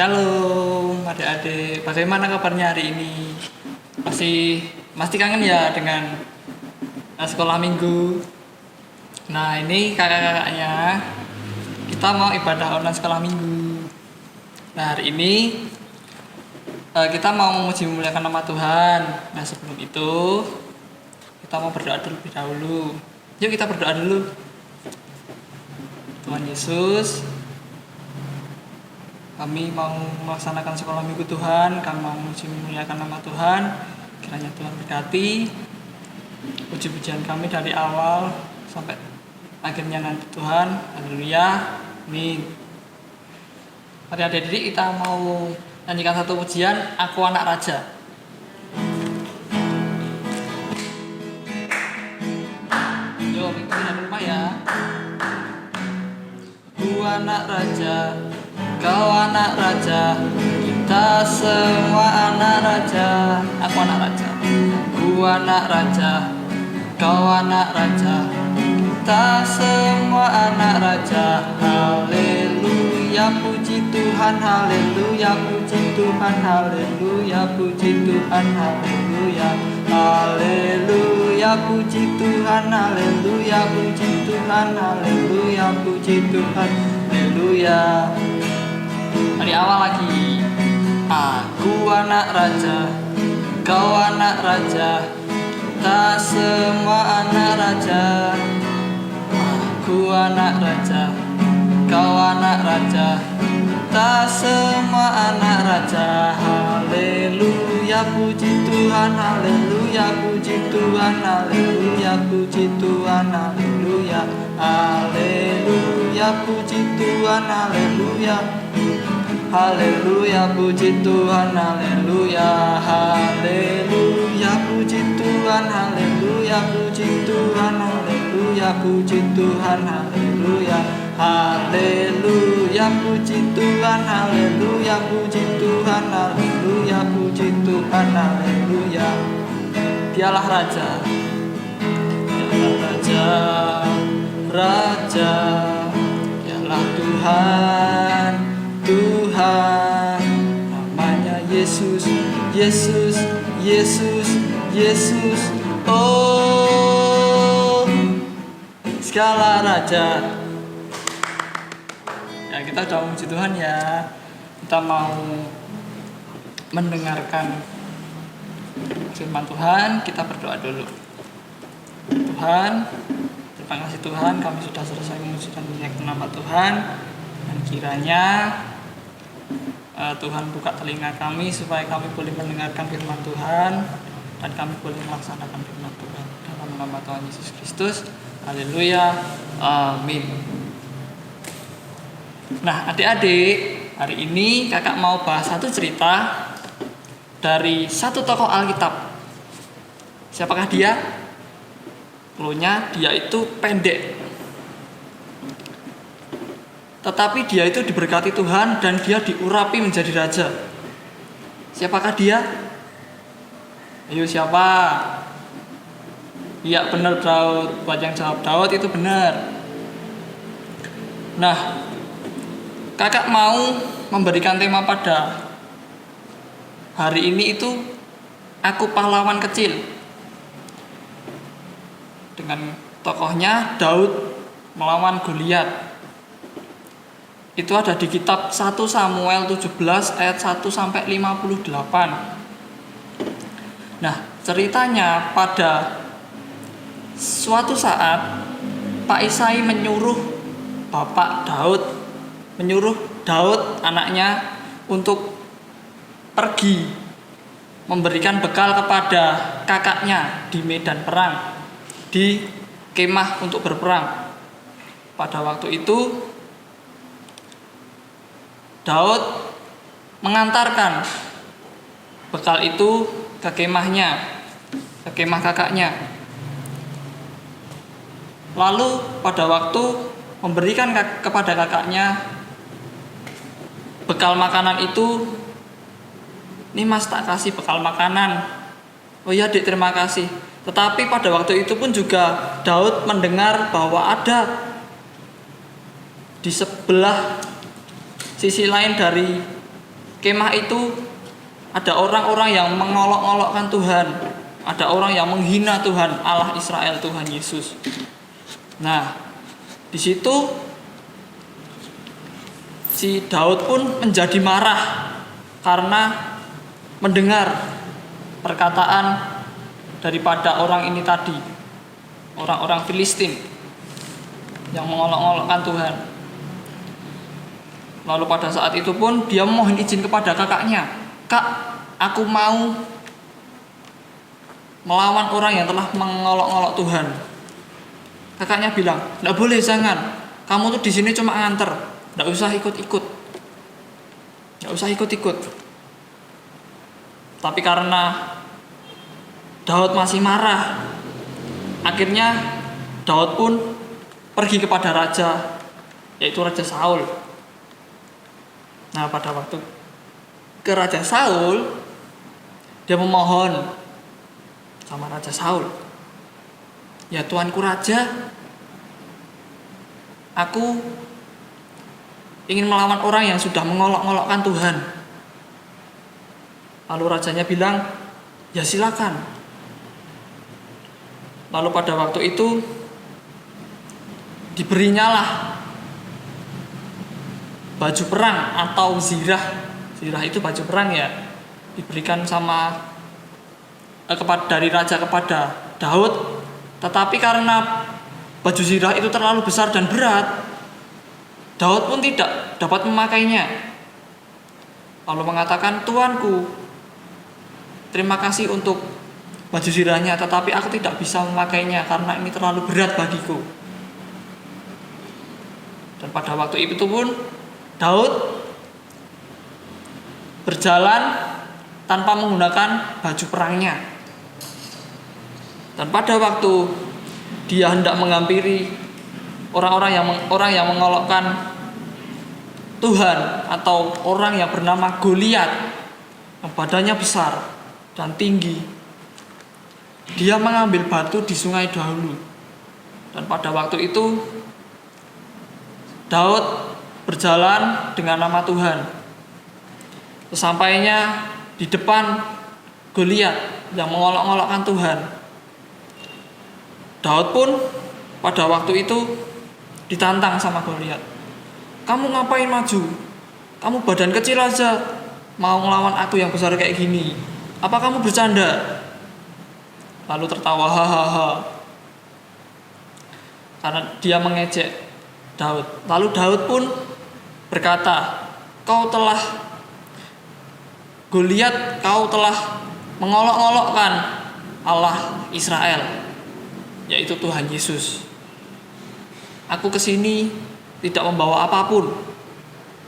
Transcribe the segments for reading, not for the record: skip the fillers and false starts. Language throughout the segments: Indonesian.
Shalom adik-adik, bagaimana kabarnya hari ini? Masih kangen ya dengan sekolah minggu. Nah ini kakak-kakaknya, kita mau ibadah online sekolah minggu. Nah hari ini kita mau memuji memuliakan nama Tuhan. Nah sebelum itu kita mau berdoa terlebih dahulu. Yuk kita berdoa dulu. Tuhan Yesus, kami mau melaksanakan sekolah minggu Tuhan, kami mau memuji memuliakan nama Tuhan. Kiranya Tuhan berkati puji-pujian kami dari awal sampai akhirnya nanti Tuhan. Haleluya, amin. Mari adik-adik kita mau nyanyikan satu pujian, Aku Anak Raja. Yuk, ikutin di rumah ya. Aku anak raja, kau anak raja, kita semua anak raja. Aku anak raja, aku anak raja, kau anak raja, kita semua anak raja. Haleluya, puji Tuhan, haleluya, puji Tuhan, haleluya, puji Tuhan, haleluya. Haleluya, puji Tuhan, haleluya, puji Tuhan, haleluya, puji Tuhan, haleluya. Dari awal lagi. Aku anak raja, kau anak raja, kita semua anak raja. Aku anak raja, kau anak raja, kita semua anak raja. Haleluya, puji Tuhan, haleluya, puji Tuhan, haleluya, puji Tuhan, haleluya. Haleluya, puji Tuhan, haleluya. Haleluya, puji Tuhan, haleluya. Haleluya, puji Tuhan, haleluya, puji Tuhan, haleluya, puji Tuhan, haleluya. Haleluya, puji Tuhan, haleluya, puji Tuhan, haleluya, puji Tuhan, haleluya. Dialah Raja, dialah Raja, Raja, dialah Tuhan, Tuhan. Namanya Yesus, Yesus, Yesus, Yesus. Oh, segala raja. Ya kita udah memuji Tuhan ya. Kita mau mendengarkan firman Tuhan. Kita berdoa dulu. Tuhan, terima kasih Tuhan, kami sudah selesai memuji dan memuliakan nama Tuhan. Dan kiranya Tuhan buka telinga kami supaya kami boleh mendengarkan firman Tuhan dan kami boleh melaksanakan firman Tuhan dalam nama Tuhan Yesus Kristus. Haleluya, amin. Nah adik-adik, hari ini kakak mau bahas satu cerita dari satu tokoh Alkitab. Siapakah dia? Cluenya dia itu pendek, tetapi dia itu diberkati Tuhan dan dia diurapi menjadi raja. Siapakah dia? Ayo siapa? Iya benar Daud. Buat yang jawab Daud itu benar. Nah, kakak mau memberikan tema pada hari ini itu Aku Pahlawan Kecil. Dengan tokohnya Daud melawan Goliat. Itu ada di kitab 1 Samuel 17 ayat 1 sampai 58. Nah, ceritanya pada suatu saat Pak Isai menyuruh Bapak Daud, menyuruh Daud anaknya untuk pergi memberikan bekal kepada kakaknya di medan perang, di kemah untuk berperang. Pada waktu itu Daud mengantarkan bekal itu ke kemahnya, ke kemah kakaknya. Lalu pada waktu memberikan kepada kakaknya bekal makanan itu, "Ini mas tak kasih bekal makanan." "Oh iya dik, terima kasih." Tetapi pada waktu itu pun juga Daud mendengar bahwa ada di sebelah sisi lain dari kemah itu ada orang-orang yang mengolok-olokkan Tuhan, ada orang yang menghina Tuhan Allah Israel, Tuhan Yesus. Nah, di situ si Daud pun menjadi marah karena mendengar perkataan daripada orang ini tadi, orang-orang Filistin yang mengolok-olokkan Tuhan. Lalu pada saat itu pun dia memohon izin kepada kakaknya, "Kak, aku mau melawan orang yang telah mengolok-olok Tuhan." Kakaknya bilang, "Nggak boleh, jangan. Kamu tuh di sini cuma nganter, nggak usah ikut-ikut, nggak usah ikut-ikut." Tapi karena Daud masih marah, akhirnya Daud pun pergi kepada raja, yaitu Raja Saul. Nah, pada waktu ke Raja Saul, dia memohon sama Raja Saul, "Ya tuanku raja, aku ingin melawan orang yang sudah mengolok-olokkan Tuhan." Lalu rajanya bilang, "Ya silakan." Lalu pada waktu itu diberinyalah baju perang atau zirah. Zirah itu baju perang ya, diberikan dari raja kepada Daud. Tetapi karena baju zirah itu terlalu besar dan berat, Daud pun tidak dapat memakainya. Lalu mengatakan, "Tuanku, terima kasih untuk baju zirahnya, tetapi aku tidak bisa memakainya karena ini terlalu berat bagiku." Dan pada waktu itu pun Daud berjalan tanpa menggunakan baju perangnya. Dan pada waktu dia hendak menghampiri orang yang mengolokkan Tuhan, atau orang yang bernama Goliat, yang badannya besar dan tinggi, dia mengambil batu di sungai dahulu. Dan pada waktu itu Daud berjalan dengan nama Tuhan. Sesampainya di depan Goliat yang mengolok-olokkan Tuhan, Daud pun pada waktu itu ditantang sama Goliat. "Kamu ngapain maju? Kamu badan kecil aja mau ngelawan aku yang besar kayak gini. Apa kamu bercanda?" Lalu tertawa hahaha karena dia mengejek Daud. Lalu Daud pun berkata, Goliat, kau telah mengolok-olokkan Allah Israel, yaitu Tuhan Yesus. Aku kesini tidak membawa apapun,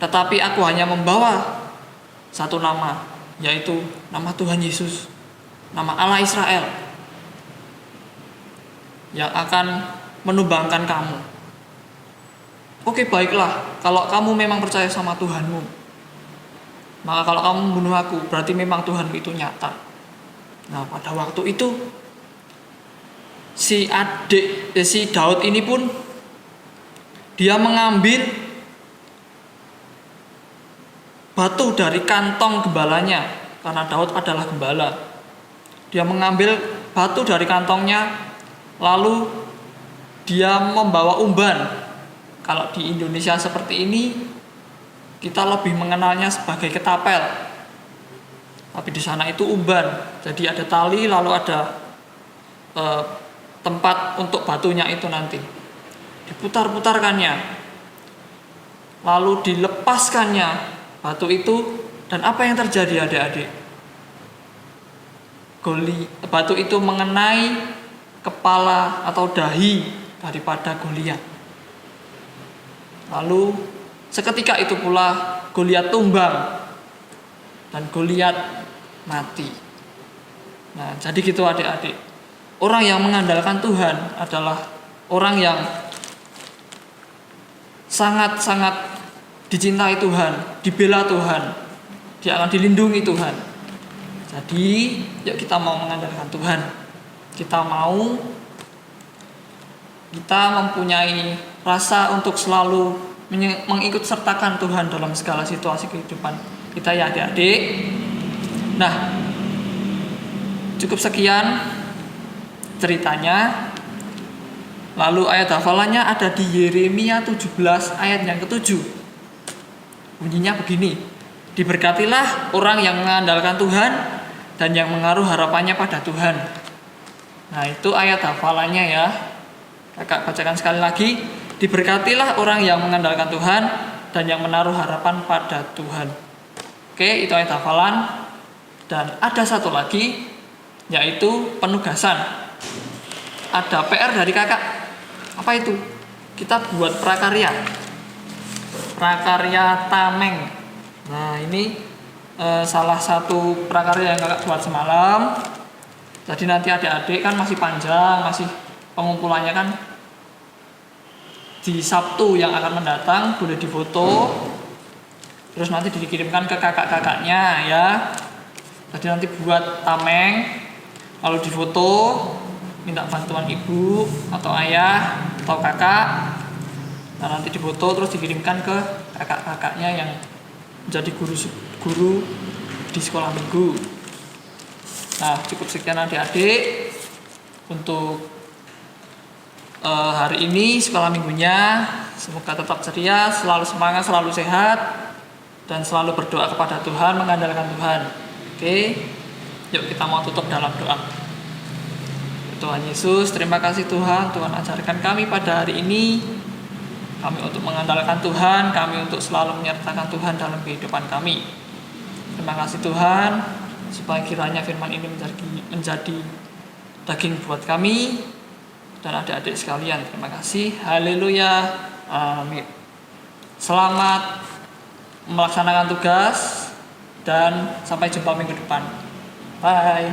tetapi aku hanya membawa satu nama, yaitu nama Tuhan Yesus, nama Allah Israel, yang akan menumbangkan kamu. Oke, baiklah, kalau kamu memang percaya sama Tuhanmu, maka kalau kamu membunuh aku, berarti memang Tuhanmu itu nyata. Nah, pada waktu itu si Daud ini pun dia mengambil batu dari kantong gembalanya, karena Daud adalah gembala. Dia mengambil batu dari kantongnya, lalu dia membawa umban. Kalau di Indonesia seperti ini, kita lebih mengenalnya sebagai ketapel, tapi di sana itu umban. Jadi ada tali, lalu ada tempat untuk batunya itu nanti diputar-putarkannya, lalu dilepaskannya batu itu. Dan apa yang terjadi adik-adik? Batu itu mengenai kepala atau dahi daripada Goliat. Lalu seketika itu pula Goliat tumbang dan Goliat mati. Nah, jadi gitu adik-adik. Orang yang mengandalkan Tuhan adalah orang yang sangat-sangat dicintai Tuhan, dibela Tuhan, dia akan dilindungi Tuhan. Jadi, yuk kita mau mengandalkan Tuhan. Kita mempunyai rasa untuk selalu mengikut sertakan Tuhan dalam segala situasi kehidupan kita ya adik-adik. Nah, cukup sekian ceritanya. Lalu ayat hafalannya ada di Yeremia 17 ayat yang ke-7. Bunyinya begini: diberkatilah orang yang mengandalkan Tuhan dan yang menaruh harapannya pada Tuhan. Nah, itu ayat hafalannya ya. Kakak bacakan sekali lagi. Diberkatilah orang yang mengandalkan Tuhan dan yang menaruh harapan pada Tuhan. Oke, itu ayat hafalan. Dan ada satu lagi, yaitu penugasan. Ada PR dari kakak. Apa itu? Kita buat prakarya tameng. Nah, ini salah satu prakarya yang kakak buat semalam. Jadi nanti adik-adik kan masih panjang, masih pengumpulannya kan di Sabtu yang akan mendatang, boleh difoto, terus nanti dikirimkan ke kakak-kakaknya ya. Jadi nanti buat tameng, lalu difoto, minta bantuan ibu atau ayah atau kakak. Nah, nanti difoto terus dikirimkan ke kakak-kakaknya yang menjadi guru di sekolah minggu. Nah, cukup sekian adik-adik untuk hari ini sekolah minggunya. Semoga tetap ceria, selalu semangat, selalu sehat, dan selalu berdoa kepada Tuhan, mengandalkan Tuhan. Oke, yuk kita mau tutup dalam doa. Tuhan Yesus, terima kasih Tuhan. Tuhan ajarkan kami pada hari ini, kami untuk mengandalkan Tuhan, kami untuk selalu menyertakan Tuhan dalam kehidupan kami. Terima kasih Tuhan, supaya kiranya firman ini menjadi daging buat kami dan adik-adik sekalian. Terima kasih. Haleluya. Amin. Selamat melaksanakan tugas dan sampai jumpa minggu depan. Bye.